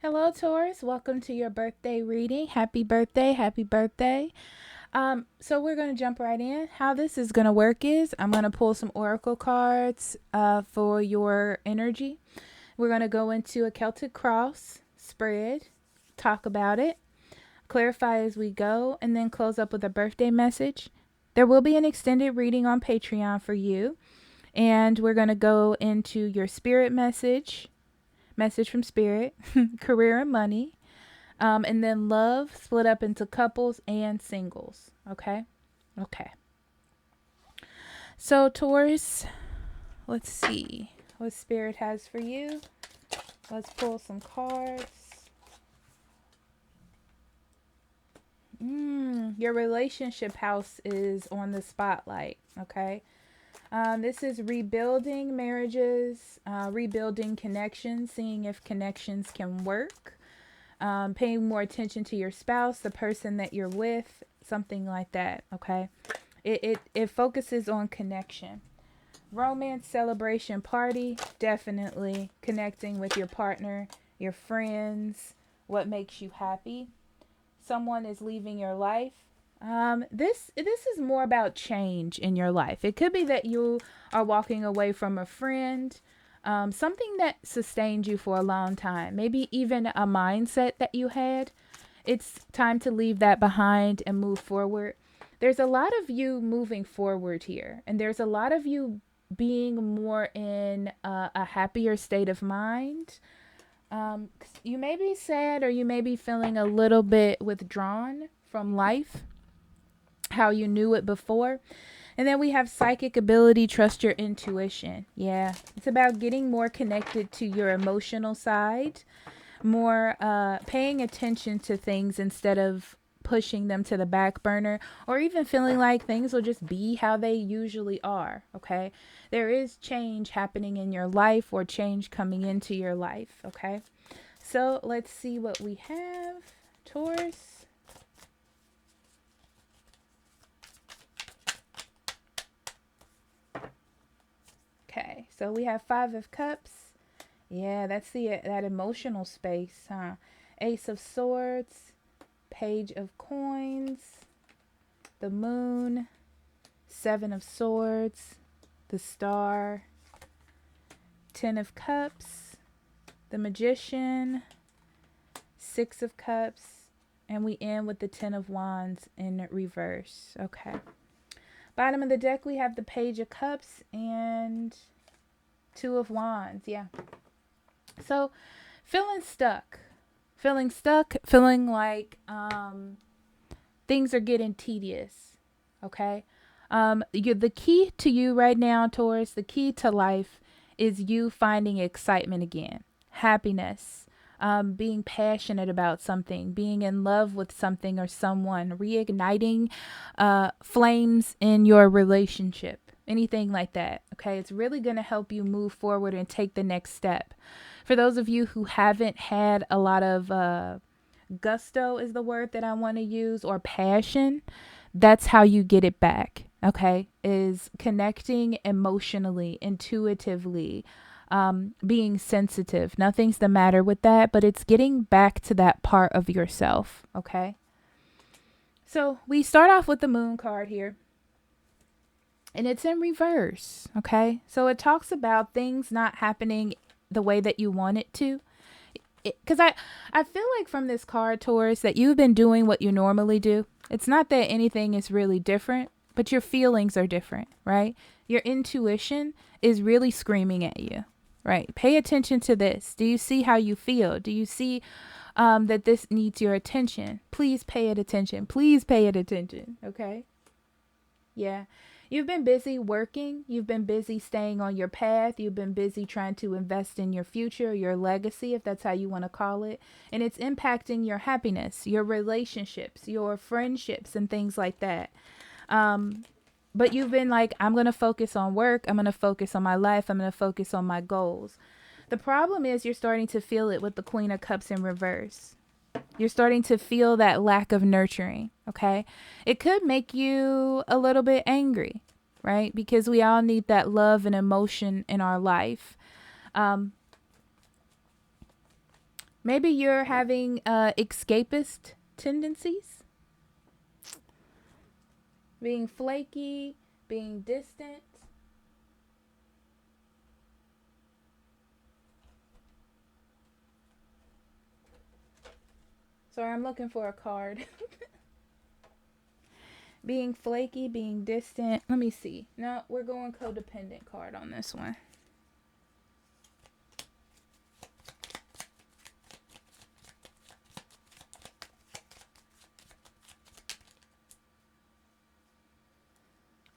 Hello, Taurus. Welcome to your birthday reading. Happy birthday. Happy birthday. So we're going to jump right in. How this is going to work is I'm going to pull some oracle cards for your energy. We're going to go into a Celtic cross spread, talk about it, clarify as we go, and then close up with a birthday message. There will be an extended reading on Patreon for you. And we're going to go into your spirit message from spirit, career and money, and then love split up into couples and singles. Okay. Okay. So, Taurus, let's see what spirit has for you. Let's pull some cards. Your relationship house is on the spotlight. Okay. This is rebuilding marriages, rebuilding connections, seeing if connections can work, paying more attention to your spouse, the person that you're with, something like that. Okay. It focuses on connection. Romance, celebration, party, definitely connecting with your partner, your friends, what makes you happy. Someone is leaving your life. This is more about change in your life. It could be that you are walking away from a friend, something that sustained you for a long time, maybe even a mindset that you had. It's time to leave that behind and move forward. There's a lot of you moving forward here, and there's a lot of you being more in a happier state of mind. You may be sad or you may be feeling a little bit withdrawn from life, how you knew it before. And then we have psychic ability, trust your intuition. Yeah, it's about getting more connected to your emotional side, more paying attention to things instead of pushing them to the back burner, or even feeling like things will just be how they usually are. Okay, there is change happening in your life or change coming into your life. Okay, so let's see what we have, Taurus. Okay, so we have Five of Cups. Yeah, that's that emotional space, huh? Ace of Swords, Page of Coins, the Moon, Seven of Swords, the Star, Ten of Cups, the Magician, Six of Cups, and we end with the Ten of Wands in reverse. Okay. Bottom of the deck, we have the Page of Cups and Two of Wands. Yeah. So, feeling stuck. Feeling like things are getting tedious. Okay? The key to you right now, Taurus, the key to life is you finding excitement again, happiness, being passionate about something, being in love with something or someone, reigniting flames in your relationship, anything like that. Okay, it's really going to help you move forward and take the next step. For those of you who haven't had a lot of gusto is the word that I want to use, or passion, that's how you get it back. Okay, is connecting emotionally, intuitively, being sensitive. Nothing's the matter with that, but it's getting back to that part of yourself. Okay, so we start off with the Moon card here, and it's in reverse. Okay, so it talks about things not happening the way that you want it to. Because I feel like from this card, Taurus, that you've been doing what you normally do. It's not that anything is really different, but your feelings are different, right? Your intuition is really screaming at you, right? Pay attention to this. Do you see how you feel? Do you see that this needs your attention? Please pay it attention. Please pay it attention, okay? Yeah. You've been busy working. You've been busy staying on your path. You've been busy trying to invest in your future, your legacy, if that's how you want to call it. And it's impacting your happiness, your relationships, your friendships, and things like that. But you've been like, I'm going to focus on work. I'm going to focus on my life. I'm going to focus on my goals. The problem is you're starting to feel it with the Queen of Cups in reverse. You're starting to feel that lack of nurturing, okay? It could make you a little bit angry, right? Because we all need that love and emotion in our life. Maybe you're having escapist tendencies, being flaky, being distant. Sorry, I'm looking for a card. Being flaky, being distant. Let me see. No, we're going codependent card on this one.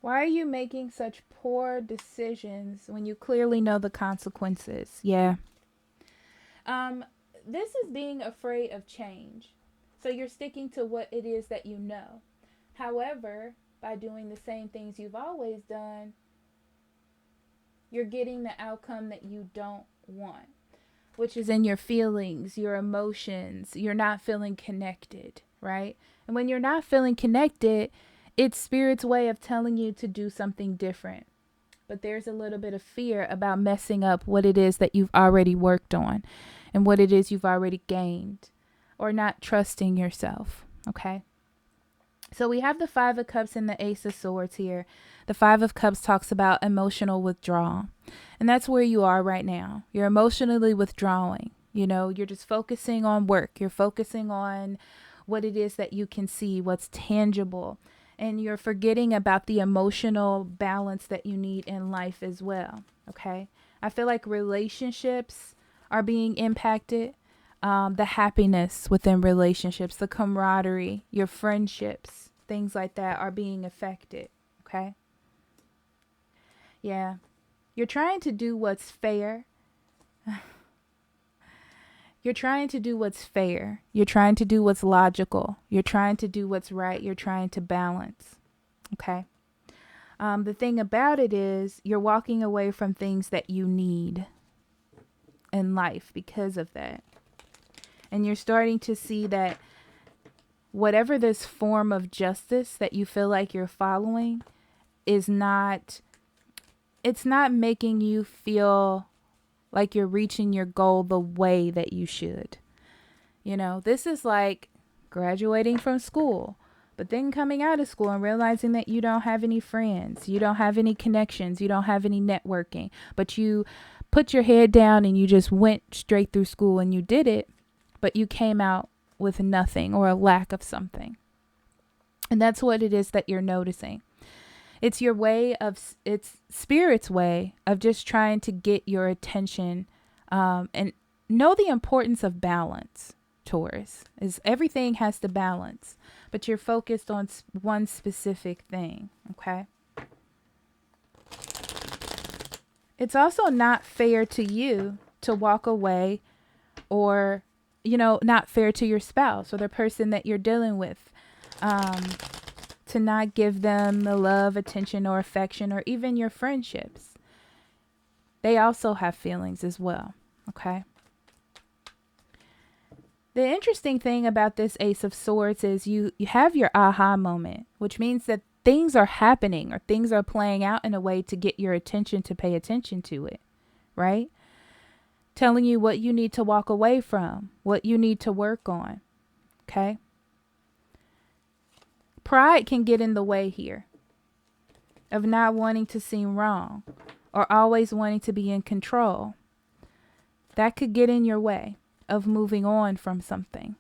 Why are you making such poor decisions when you clearly know the consequences? Yeah. This is being afraid of change. So you're sticking to what it is that you know. However, by doing the same things you've always done, you're getting the outcome that you don't want, which is in your feelings, your emotions. You're not feeling connected, right? And when you're not feeling connected, it's Spirit's way of telling you to do something different. But there's a little bit of fear about messing up what it is that you've already worked on and what it is you've already gained, or not trusting yourself, okay? So we have the Five of Cups and the Ace of Swords here. The Five of Cups talks about emotional withdrawal. And that's where you are right now. You're emotionally withdrawing. You know, you're just focusing on work. You're focusing on what it is that you can see, what's tangible. And you're forgetting about the emotional balance that you need in life as well. Okay? I feel like relationships are being impacted. The happiness within relationships, the camaraderie, your friendships, things like that are being affected. Okay? Yeah. You're trying to do what's fair. You're trying to do what's fair. You're trying to do what's logical. You're trying to do what's right. You're trying to balance. Okay? The thing about it is you're walking away from things that you need in life because of that. And you're starting to see that whatever this form of justice that you feel like you're following is not, it's not making you feel like you're reaching your goal the way that you should. You know, this is like graduating from school, but then coming out of school and realizing that you don't have any friends, you don't have any connections, you don't have any networking, but you put your head down and you just went straight through school and you did it, but you came out with nothing or a lack of something. And that's what it is that you're noticing. It's your way of, it's Spirit's way of just trying to get your attention, and know the importance of balance, Taurus, is everything has to balance, but you're focused on one specific thing, okay? It's also not fair to you to walk away, or, you know, not fair to your spouse or the person that you're dealing with, to not give them the love, attention, or affection, or even your friendships. They also have feelings as well, okay? The interesting thing about this Ace of Swords is you have your aha moment, which means that things are happening or things are playing out in a way to get your attention, to pay attention to it, right? Telling you what you need to walk away from, what you need to work on, okay? Pride can get in the way here of not wanting to seem wrong or always wanting to be in control. That could get in your way of moving on from something,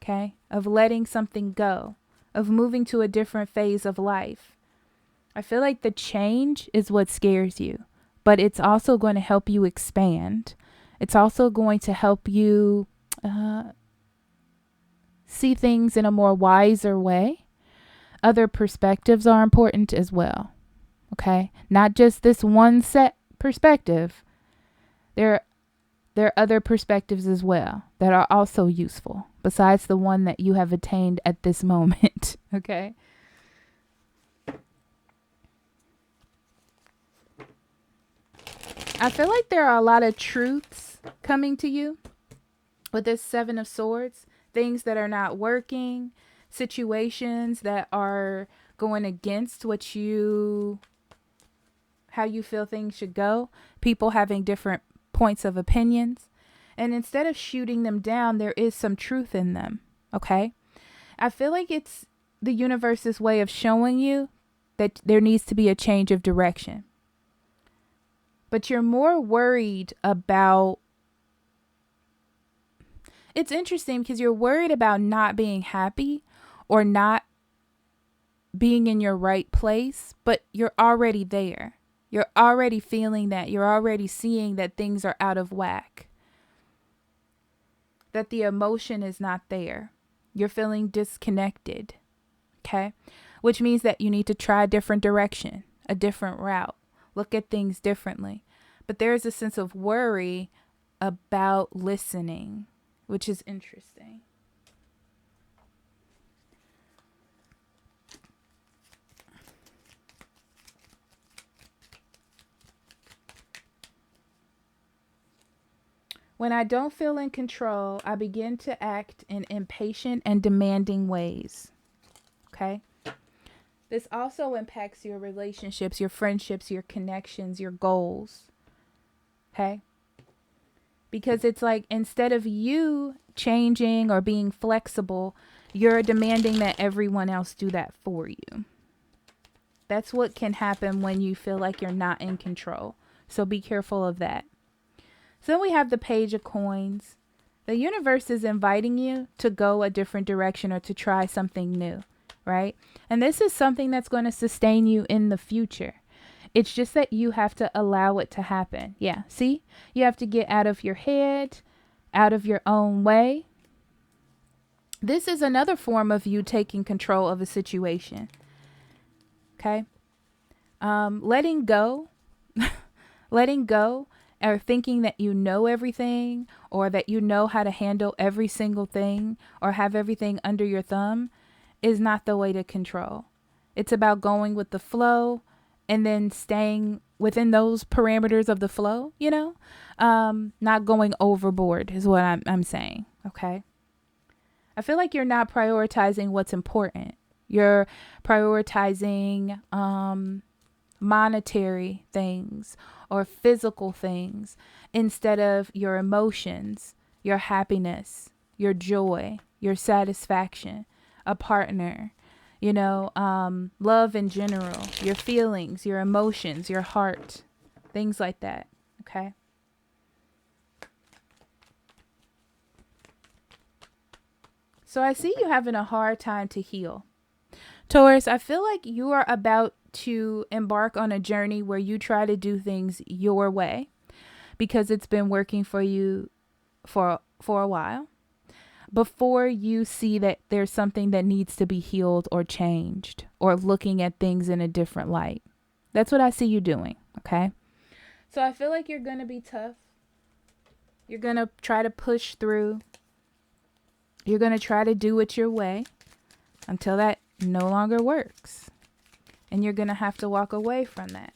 okay? Of letting something go, of moving to a different phase of life. I feel like the change is what scares you, but it's also going to help you expand. It's also going to help you see things in a more wiser way. Other perspectives are important as well, okay? Not just this one set perspective. There are other perspectives as well that are also useful besides the one that you have attained at this moment, okay? I feel like there are a lot of truths coming to you with this Seven of Swords, things that are not working, situations that are going against what how you feel things should go, people having different points of opinions. And instead of shooting them down, there is some truth in them. Okay. I feel like it's the universe's way of showing you that there needs to be a change of direction. But you're more worried about, it's interesting because you're worried about not being happy or not being in your right place, but you're already there. You're already feeling that. You're already seeing that things are out of whack, that the emotion is not there. You're feeling disconnected. Okay. Which means that you need to try a different direction, a different route, look at things differently. But there is a sense of worry about listening, which is interesting. When I don't feel in control, I begin to act in impatient and demanding ways. Okay? This also impacts your relationships, your friendships, your connections, your goals. Okay? Because it's like instead of you changing or being flexible, you're demanding that everyone else do that for you. That's what can happen when you feel like you're not in control. So be careful of that. So then we have the Page of Coins. The universe is inviting you to go a different direction or to try something new, right? And this is something that's going to sustain you in the future. It's just that you have to allow it to happen. Yeah, see? You have to get out of your head, out of your own way. This is another form of you taking control of a situation. Okay? Letting go. Letting go. Or thinking that you know everything or that you know how to handle every single thing or have everything under your thumb is not the way to control. It's about going with the flow and then staying within those parameters of the flow, you know, not going overboard is what I'm saying. Okay. I feel like you're not prioritizing what's important. You're prioritizing monetary things or physical things instead of your emotions, your happiness, your joy, your satisfaction, a partner, you know, love in general, your feelings, your emotions, your heart, things like that. Okay. So I see you having a hard time to heal. Taurus, I feel like you are about to embark on a journey where you try to do things your way because it's been working for you for a while before you see that there's something that needs to be healed or changed or looking at things in a different light. That's what I see you doing. Okay. So I feel like you're going to be tough. You're going to try to push through. You're going to try to do it your way until that no longer works. And you're going to have to walk away from that.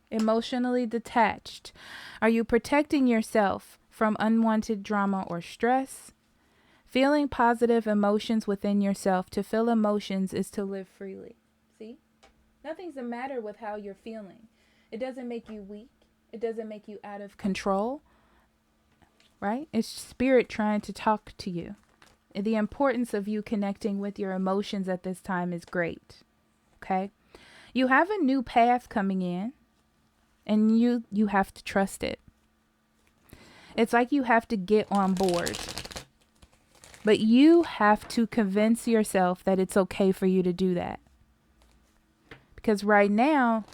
Emotionally detached. Are you protecting yourself from unwanted drama or stress? Feeling positive emotions within yourself. To feel emotions is to live freely. See? Nothing's the matter with how you're feeling. It doesn't make you weak. It doesn't make you out of control. Right? It's spirit trying to talk to you. The importance of you connecting with your emotions at this time is great. Okay. You have a new path coming in and you have to trust it. It's like you have to get on board, but you have to convince yourself that it's okay for you to do that. Because right now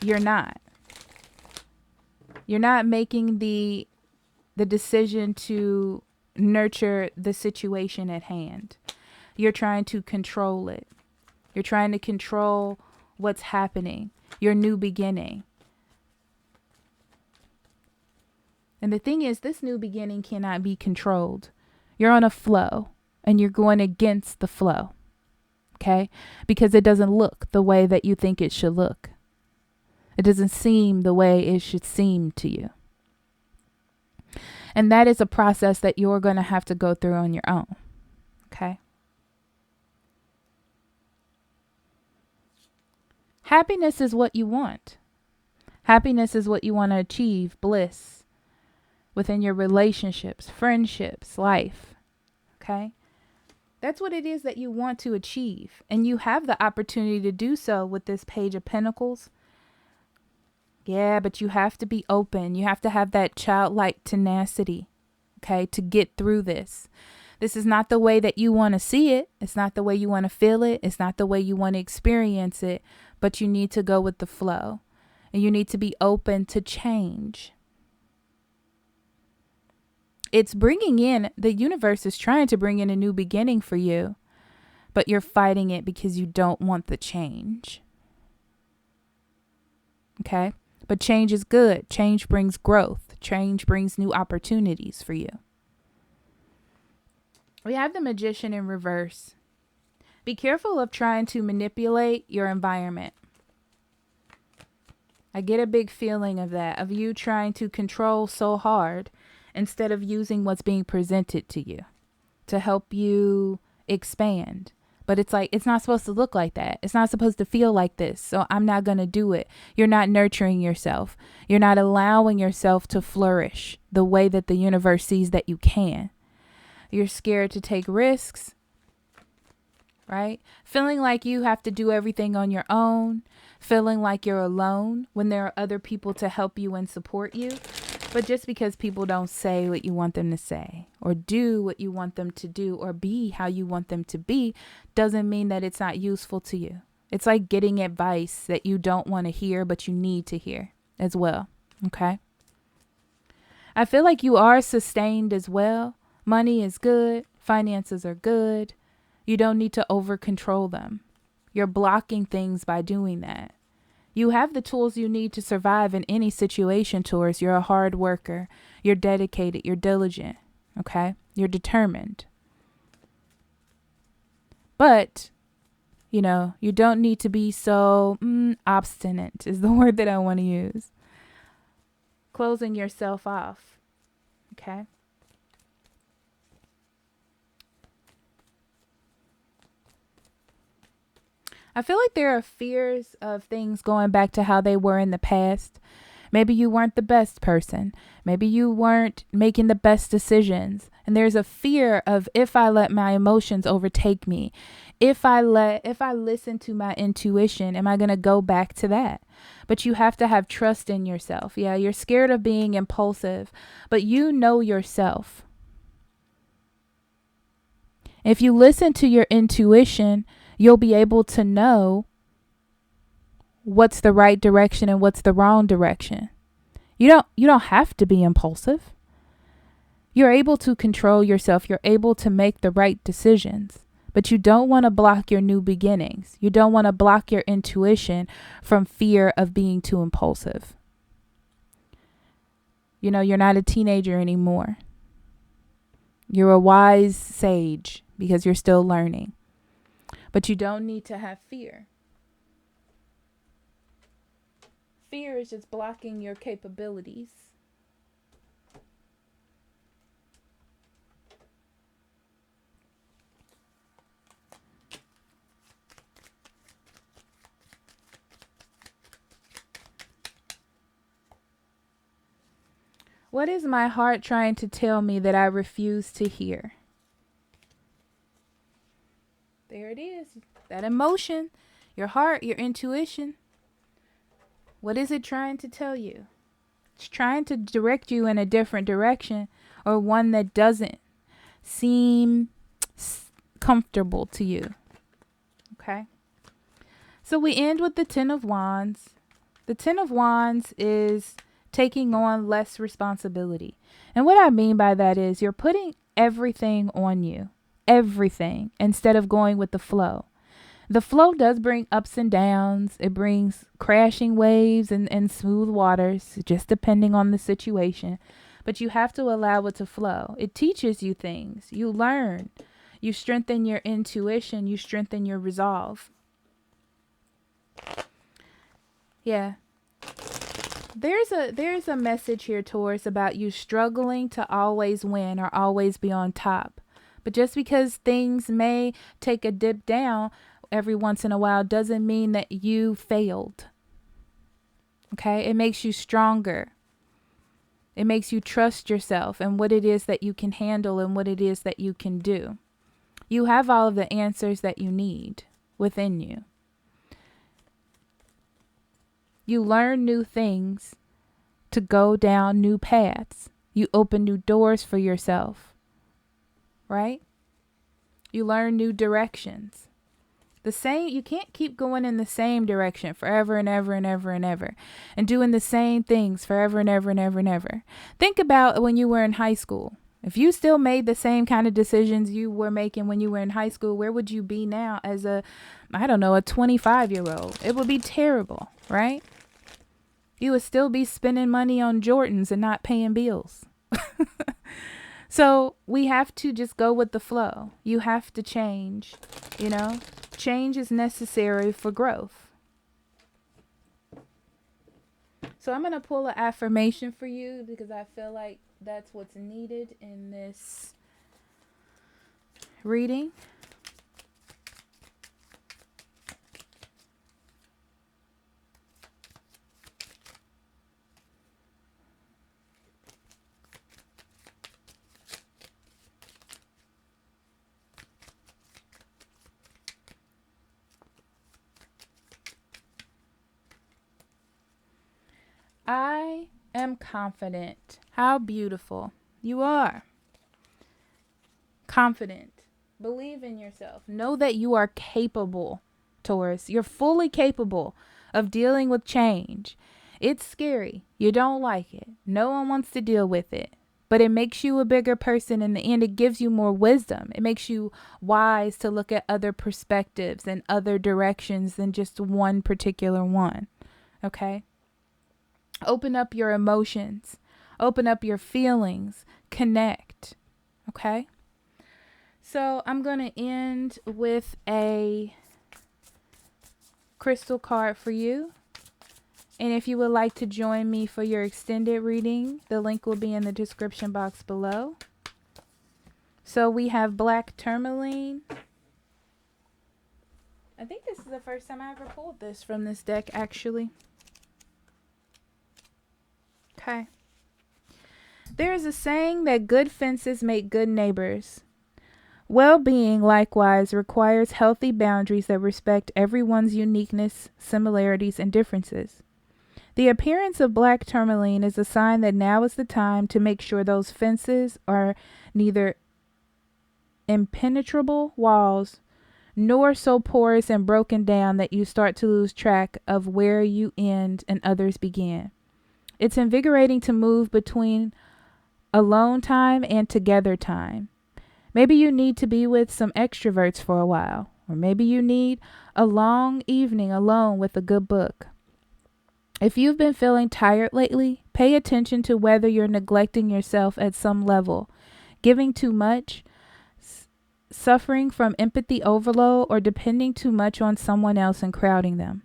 you're not making the decision to nurture the situation at hand. You're trying to control it. You're trying to control what's happening, your new beginning. And the thing is, this new beginning cannot be controlled. You're on a flow and you're going against the flow. Okay? Because it doesn't look the way that you think it should look. It doesn't seem the way it should seem to you. And that is a process that you're going to have to go through on your own. Okay. Happiness is what you want. Happiness is what you want to achieve, bliss within your relationships, friendships, life. Okay? That's what it is that you want to achieve. And you have the opportunity to do so with this Page of Pentacles. Yeah, but you have to be open. You have to have that childlike tenacity, okay, to get through this. This is not the way that you want to see it. It's not the way you want to feel it. It's not the way you want to experience it. But you need to go with the flow. And you need to be open to change. It's bringing in, the universe is trying to bring in a new beginning for you. But you're fighting it because you don't want the change. Okay? But change is good. Change brings growth. Change brings new opportunities for you. We have the Magician in reverse. Be careful of trying to manipulate your environment. I get a big feeling of that, of you trying to control so hard instead of using what's being presented to you to help you expand. But it's like, it's not supposed to look like that. It's not supposed to feel like this. So I'm not going to do it. You're not nurturing yourself. You're not allowing yourself to flourish the way that the universe sees that you can. You're scared to take risks, right? Feeling like you have to do everything on your own. Feeling like you're alone when there are other people to help you and support you. But just because people don't say what you want them to say or do what you want them to do or be how you want them to be doesn't mean that it's not useful to you. It's like getting advice that you don't want to hear, but you need to hear as well. Okay. I feel like you are sustained as well. Money is good. Finances are good. You don't need to over control them. You're blocking things by doing that. You have the tools you need to survive in any situation, Taurus. You're a hard worker. You're dedicated. You're diligent. Okay? You're determined. But, you don't need to be so obstinate is the word that I want to use. Closing yourself off. Okay? I feel like there are fears of things going back to how they were in the past. Maybe you weren't the best person. Maybe you weren't making the best decisions. And there's a fear of, if I let my emotions overtake me, if I listen to my intuition, am I going to go back to that? But you have to have trust in yourself. Yeah, you're scared of being impulsive, but you know yourself. If you listen to your intuition, you'll be able to know what's the right direction and what's the wrong direction. You don't have to be impulsive. You're able to control yourself. You're able to make the right decisions, but you don't want to block your new beginnings. You don't want to block your intuition from fear of being too impulsive. You're not a teenager anymore. You're a wise sage because you're still learning. But you don't need to have fear. Fear is just blocking your capabilities. What is my heart trying to tell me that I refuse to hear? There it is. That emotion, your heart, your intuition. What is it trying to tell you? It's trying to direct you in a different direction, or one that doesn't seem comfortable to you. Okay. So we end with the Ten of Wands. The Ten of Wands is taking on less responsibility. And what I mean by that is you're putting everything on you. Everything, instead of going with the flow. The flow does bring ups and downs. It brings crashing waves and smooth waters, just depending on the situation. But you have to allow it to flow. It teaches you things. You learn. You strengthen your intuition. You strengthen your resolve. Yeah. There's a message here, Taurus, about you struggling to always win or always be on top. But just because things may take a dip down every once in a while doesn't mean that you failed. Okay? It makes you stronger. It makes you trust yourself and what it is that you can handle and what it is that you can do. You have all of the answers that you need within you. You learn new things to go down new paths. You open new doors for yourself, right? You learn new directions. You can't keep going in the same direction forever and ever and ever and ever and doing the same things forever and ever and ever and ever. Think about when you were in high school. If you still made the same kind of decisions you were making when you were in high school, where would you be now as a 25-year-old? It would be terrible, right? You would still be spending money on Jordans and not paying bills. So we have to just go with the flow. You have to change, Change is necessary for growth. So I'm going to pull an affirmation for you because I feel like that's what's needed in this reading. I am confident. How beautiful. You are. Confident. Believe in yourself. Know that you are capable, Taurus. You're fully capable of dealing with change. It's scary. You don't like it. No one wants to deal with it. But it makes you a bigger person in the end. It gives you more wisdom. It makes you wise to look at other perspectives and other directions than just one particular one. Okay? Open up your emotions. Open up your feelings. Connect. Okay? So I'm going to end with a crystal card for you. And if you would like to join me for your extended reading, the link will be in the description box below. So we have black tourmaline. I think this is the first time I ever pulled this from this deck, actually. Okay. There is a saying that good fences make good neighbors. Well-being likewise requires healthy boundaries that respect everyone's uniqueness, similarities, and differences. The appearance of black tourmaline is a sign that now is the time to make sure those fences are neither impenetrable walls nor so porous and broken down that you start to lose track of where you end and others begin. It's invigorating to move between alone time and together time. Maybe you need to be with some extroverts for a while, or maybe you need a long evening alone with a good book. If you've been feeling tired lately, pay attention to whether you're neglecting yourself at some level, giving too much, suffering from empathy overload, or depending too much on someone else and crowding them.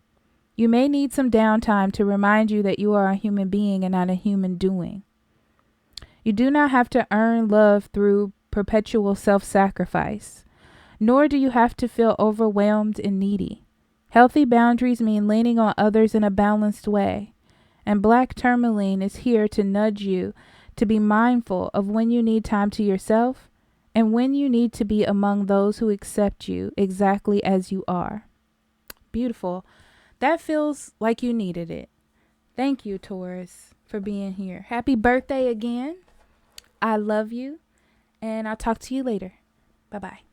You may need some downtime to remind you that you are a human being and not a human doing. You do not have to earn love through perpetual self-sacrifice, nor do you have to feel overwhelmed and needy. Healthy boundaries mean leaning on others in a balanced way, and black tourmaline is here to nudge you to be mindful of when you need time to yourself and when you need to be among those who accept you exactly as you are. Beautiful. That feels like you needed it. Thank you, Taurus, for being here. Happy birthday again. I love you, and I'll talk to you later. Bye-bye.